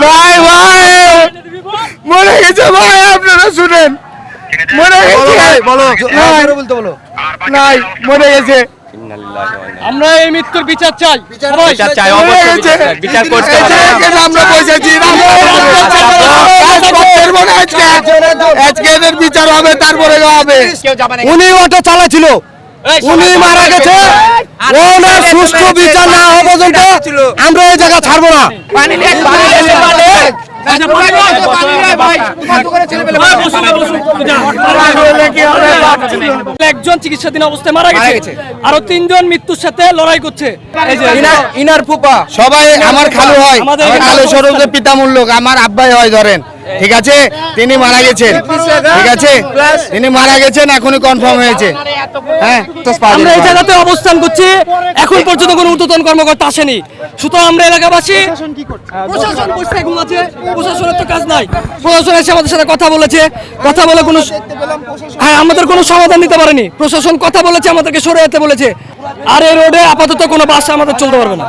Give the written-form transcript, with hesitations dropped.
নাই ভাই, মরে গেছে ভাই, আপনারা শুনেন, মরে গেছে ভাই বলো, নাই, বলতে বলো। নাই, মরে গেছে। আমরা এই মৃত্যুর বিচার চাই, সবাই বিচার চাই, মরে অবশ্যই গেছে। বিচার করতে এই যে হবে। এখানে আমরা বসেছি, আজকে এদের বিচার হবে, তারপরে হবে। উনি অটো চালাচ্ছিল, উনি মারা গেছে, ওনার সুষ্ঠু বিচার না হওয়া পর্যন্ত আমরা এই জায়গা ছাড়বো না। একজন চিকিৎসাধীন অবস্থায় মারা গেছে, আরো 3 জন মৃত্যুর সাথে লড়াই করছে। এই যে ইনার ফুপা সবাই আমার খালু হয়, আমাদের আমার খালু স্বরূপে পিতামূল্যক, আমার আব্বাই হয় ধরেন, ঠিক আছে। তিনি মারা গেছেন, ঠিক আছে, তিনি মারা গেছেন, এখনই কনফার্ম হয়েছে। হ্যাঁ, আমরা এই জায়গাতে অবস্থান করছি, এখন পর্যন্ত কোনো ঊর্ধ্বতন কর্মকর্তা আসেনি। সুতরাং আমরা এলাকাবাসী, প্রশাসন বসে ঘুমাচ্ছে, প্রশাসনের তো কাজ নাই। প্রশাসন এসে আমাদের সাথে কথা বলেছে, কথা বলে কোনো, হ্যাঁ, আমাদের কোনো সমাধান দিতে পারেনি। প্রশাসন কথা বলেছে, আমাদেরকে সরে যেতে বলেছে। আর এই রোডে আপাতত কোনো বাস আমাদের চলতে পারবে না।